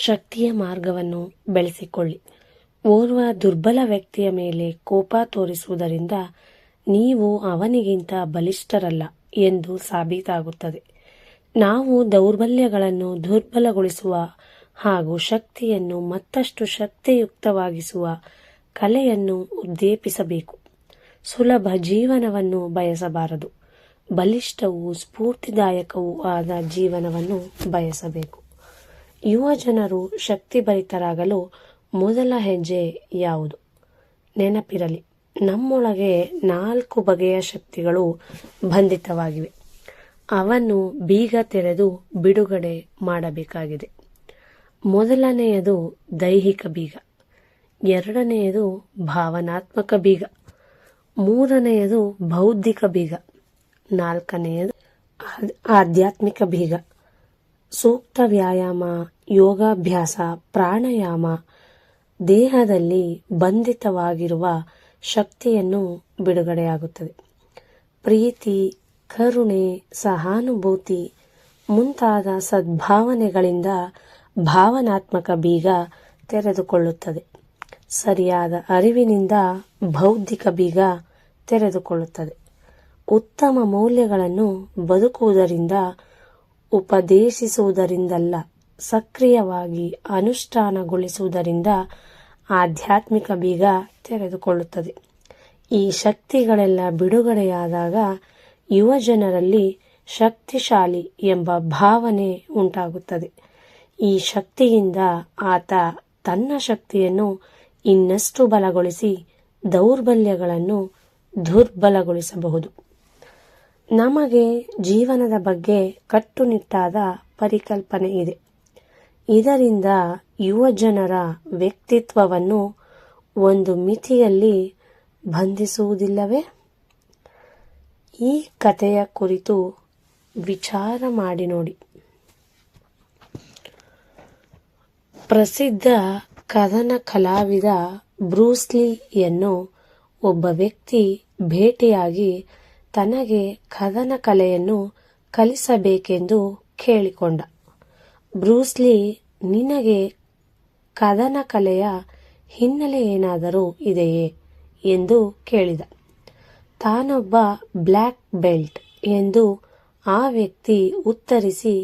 ಶಕ್ತಿಯ ಮಾರ್ಗವನ್ನು ಬೆಳೆಸಿಕೊಳ್ಳಿ. ಓರ್ವ ದುರ್ಬಲ ವ್ಯಕ್ತಿಯ ಮೇಲೆ ಕೋಪ ತೋರಿಸುವುದರಿಂದ ನೀವು ಅವನಿಗಿಂತ ಬಲಿಷ್ಠರಲ್ಲ ಎಂದು ಸಾಬೀತಾಗುತ್ತದೆ. ನಾವು ದೌರ್ಬಲ್ಯಗಳನ್ನು ದುರ್ಬಲಗೊಳಿಸುವ ಹಾಗೂ ಶಕ್ತಿಯನ್ನು ಮತ್ತಷ್ಟು ಶಕ್ತಿಯುಕ್ತವಾಗಿಸುವ ಕಲೆಯನ್ನು ಉದ್ದೇಪಿಸಬೇಕು. ಸುಲಭ ಜೀವನವನ್ನು ಬಯಸಬಾರದು. ಬಲಿಷ್ಠವೂ ಸ್ಫೂರ್ತಿದಾಯಕವೂ ಆದ ಜೀವನವನ್ನು ಬಯಸಬೇಕು. ಯುವ ಜನರು ಶಕ್ತಿಭರಿತರಾಗಲು ಮೊದಲ ಹೆಜ್ಜೆ ಯಾವುದು? ನೆನಪಿರಲಿ, ನಮ್ಮೊಳಗೆ 4 ಬಗೆಯ ಶಕ್ತಿಗಳು ಬಂಧಿತವಾಗಿವೆ. ಅವನ್ನು ಬೀಗ ತೆರೆದು ಬಿಡುಗಡೆ ಮಾಡಬೇಕಾಗಿದೆ. ಮೊದಲನೆಯದು ದೈಹಿಕ ಬೀಗ, ಎರಡನೆಯದು ಭಾವನಾತ್ಮಕ ಬೀಗ, ಮೂರನೆಯದು ಬೌದ್ಧಿಕ ಬೀಗ, ನಾಲ್ಕನೆಯದು ಆಧ್ಯಾತ್ಮಿಕ ಬೀಗ. ಸೂಕ್ತ ವ್ಯಾಯಾಮ, ಯೋಗಾಭ್ಯಾಸ, ಪ್ರಾಣಾಯಾಮ ದೇಹದಲ್ಲಿ ಬಂಧಿತವಾಗಿರುವ ಶಕ್ತಿಯನ್ನು ಬಿಡುಗಡೆಯಾಗುತ್ತದೆ. ಪ್ರೀತಿ, ಕರುಣೆ, ಸಹಾನುಭೂತಿ ಮುಂತಾದ ಸದ್ಭಾವನೆಗಳಿಂದ ಭಾವನಾತ್ಮಕ ಬೀಗ ತೆರೆದುಕೊಳ್ಳುತ್ತದೆ. ಸರಿಯಾದ ಅರಿವಿನಿಂದ ಬೌದ್ಧಿಕ ಬೀಗ ತೆರೆದುಕೊಳ್ಳುತ್ತದೆ. ಉತ್ತಮ ಮೌಲ್ಯಗಳನ್ನು ಬದುಕುವುದರಿಂದ, ಉಪದೇಶಿಸುವುದರಿಂದಲ್ಲ, ಸಕ್ರಿಯವಾಗಿ ಅನುಷ್ಠಾನಗೊಳಿಸುವುದರಿಂದ ಆಧ್ಯಾತ್ಮಿಕ ಬೀಗ ತೆರೆದುಕೊಳ್ಳುತ್ತದೆ. ಈ ಶಕ್ತಿಗಳೆಲ್ಲ ಬಿಡುಗಡೆಯಾದಾಗ ಯುವ ಜನರಲ್ಲಿ ಶಕ್ತಿಶಾಲಿ ಎಂಬ ಭಾವನೆ ಉಂಟಾಗುತ್ತದೆ. ಈ ಶಕ್ತಿಯಿಂದ ಆತ ತನ್ನ ಶಕ್ತಿಯನ್ನು ಇನ್ನಷ್ಟು ಬಲಗೊಳಿಸಿ ದೌರ್ಬಲ್ಯಗಳನ್ನು ದುರ್ಬಲಗೊಳಿಸಬಹುದು. ನಮಗೆ ಜೀವನದ ಬಗ್ಗೆ ಕಟ್ಟುನಿಟ್ಟಾದ ಪರಿಕಲ್ಪನೆ ಇದೆ. ಇದರಿಂದ ಯುವ ಜನರ ವ್ಯಕ್ತಿತ್ವವನ್ನು ಒಂದು ಮಿತಿಯಲ್ಲಿ ಬಂಧಿಸುವುದಿಲ್ಲವೇ? ಈ ಕಥೆಯ ಕುರಿತು ವಿಚಾರ ಮಾಡಿ ನೋಡಿ. ಪ್ರಸಿದ್ಧ ಕದನ ಕಲಾವಿದ ಬ್ರೂಸ್ ಲೀಯನ್ನು ಒಬ್ಬ ವ್ಯಕ್ತಿ ಭೇಟಿಯಾಗಿ ತನಗೆ ಕದನ ಕಲೆಯನ್ನು ಕಲಿಸಬೇಕೆಂದು ಕೇಳಿಕೊಂಡ. ಬ್ರೂಸ್ ಲೀ, ನಿನಗೆ ಕದನ ಕಲೆಯ ಹಿನ್ನೆಲೆ ಏನಾದರೂ ಇದೆಯೇ ಎಂದು ಕೇಳಿದ. ತಾನೊಬ್ಬ ಬ್ಲ್ಯಾಕ್ ಬೆಲ್ಟ್ ಎಂದು ಆ ವ್ಯಕ್ತಿ ಉತ್ತರಿಸಿ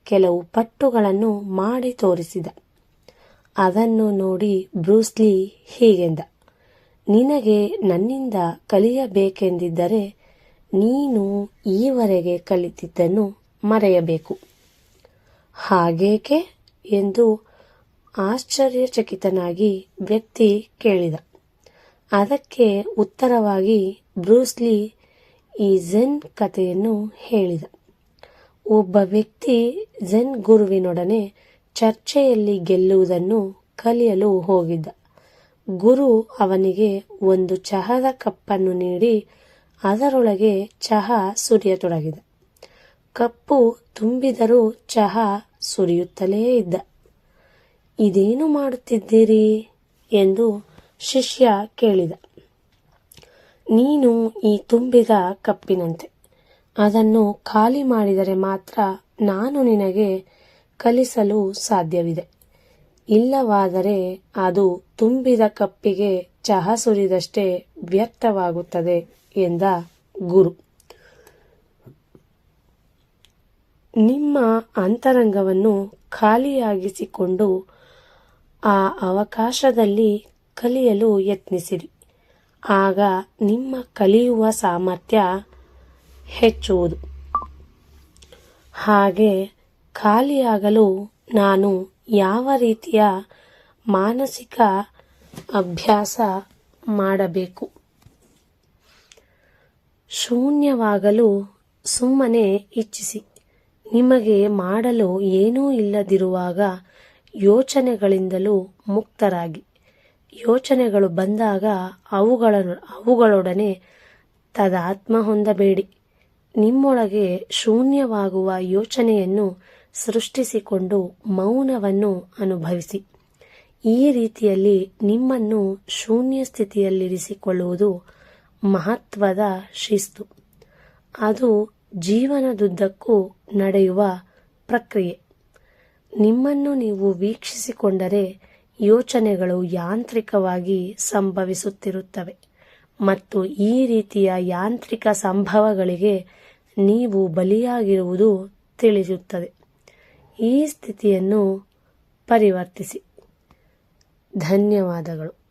ಕೆಲವು ಪಟ್ಟುಗಳನ್ನು ಮಾಡಿ ತೋರಿಸಿದ. ಅದನ್ನು ನೋಡಿ ಬ್ರೂಸ್ ಲೀ ಹೀಗೆಂದ, ನಿನಗೆ ನನ್ನಿಂದ ಕಲಿಯಬೇಕೆಂದಿದ್ದರೆ ನೀನು ಈವರೆಗೆ ಕಲಿತಿದ್ದನ್ನು ಮರೆಯಬೇಕು. ಹಾಗೇಕೆ ಎಂದು ಆಶ್ಚರ್ಯಚಕಿತನಾಗಿ ವ್ಯಕ್ತಿ ಕೇಳಿದ. ಅದಕ್ಕೆ ಉತ್ತರವಾಗಿ ಬ್ರೂಸ್ ಲೀ ಈ ಝೆನ್ ಕಥೆಯನ್ನು ಹೇಳಿದ. ಒಬ್ಬ ವ್ಯಕ್ತಿ ಝೆನ್ ಗುರುವಿನೊಡನೆ ಚರ್ಚೆಯಲ್ಲಿ ಗೆಲ್ಲುವುದನ್ನು ಕಲಿಯಲು ಹೋಗಿದ್ದ. ಗುರು ಅವನಿಗೆ ಒಂದು ಚಹದ ಕಪ್ಪನ್ನು ನೀಡಿ ಅದರೊಳಗೆ ಚಹಾ ಸುರಿಯತೊಡಗಿದ. ಕಪ್ಪು ತುಂಬಿದರೂ ಚಹಾ ಸುರಿಯುತ್ತಲೇ ಇದ್ದ. ಇದೇನು ಮಾಡುತ್ತಿದ್ದೀರಿ ಎಂದು ಶಿಷ್ಯ ಕೇಳಿದ. ನೀನು ಈ ತುಂಬಿದ ಕಪ್ಪಿನಂತೆ. ಅದನ್ನು ಖಾಲಿ ಮಾಡಿದರೆ ಮಾತ್ರ ನಾನು ನಿನಗೆ ಕಲಿಸಲು ಸಾಧ್ಯವಿದೆ. ಇಲ್ಲವಾದರೆ ಅದು ತುಂಬಿದ ಕಪ್ಪಿಗೆ ಚಹಾ ಸುರಿದಷ್ಟೇ ವ್ಯರ್ಥವಾಗುತ್ತದೆ ಎಂದ ಗುರು. ನಿಮ್ಮ ಅಂತರಂಗವನ್ನು ಖಾಲಿಯಾಗಿಸಿಕೊಂಡು ಆ ಅವಕಾಶದಲ್ಲಿ ಕಲಿಯಲು ಯತ್ನಿಸಿರಿ. ಆಗ ನಿಮ್ಮ ಕಲಿಯುವ ಸಾಮರ್ಥ್ಯ ಹೆಚ್ಚುವುದು. ಹಾಗೆ ಖಾಲಿಯಾಗಲು ನಾನು ಯಾವ ರೀತಿಯ ಮಾನಸಿಕ ಅಭ್ಯಾಸ ಮಾಡಬೇಕು? ಶೂನ್ಯವಾಗಲು ಸುಮ್ಮನೆ ಇಚ್ಛಿಸಿ. ನಿಮಗೆ ಮಾಡಲು ಏನೂ ಇಲ್ಲದಿರುವಾಗ ಯೋಚನೆಗಳಿಂದಲೂ ಮುಕ್ತರಾಗಿ. ಯೋಚನೆಗಳು ಬಂದಾಗ ಅವುಗಳೊಡನೆ ತಾದಾತ್ಮ್ಯ ಹೊಂದಬೇಡಿ. ನಿಮ್ಮೊಳಗೆ ಶೂನ್ಯವಾಗುವ ಯೋಚನೆಯನ್ನು ಸೃಷ್ಟಿಸಿಕೊಂಡು ಮೌನವನ್ನು ಅನುಭವಿಸಿ. ಈ ರೀತಿಯಲ್ಲಿ ನಿಮ್ಮನ್ನು ಶೂನ್ಯ ಸ್ಥಿತಿಯಲ್ಲಿರಿಸಿಕೊಳ್ಳುವುದು ಮಹತ್ವದ ಶಿಸ್ತು. ಅದು ಜೀವನದುದ್ದಕ್ಕೂ ನಡೆಯುವ ಪ್ರಕ್ರಿಯೆ. ನಿಮ್ಮನ್ನು ನೀವು ವೀಕ್ಷಿಸಿಕೊಂಡರೆ ಯೋಚನೆಗಳು ಯಾಂತ್ರಿಕವಾಗಿ ಸಂಭವಿಸುತ್ತಿರುತ್ತವೆ ಮತ್ತು ಈ ರೀತಿಯ ಯಾಂತ್ರಿಕ ಸಂಭವಗಳಿಗೆ ನೀವು ಬಲಿಯಾಗಿರುವುದು ತಿಳಿಸುತ್ತದೆ. ಈ ಸ್ಥಿತಿಯನ್ನು ಪರಿವರ್ತಿಸಿ. ಧನ್ಯವಾದಗಳು.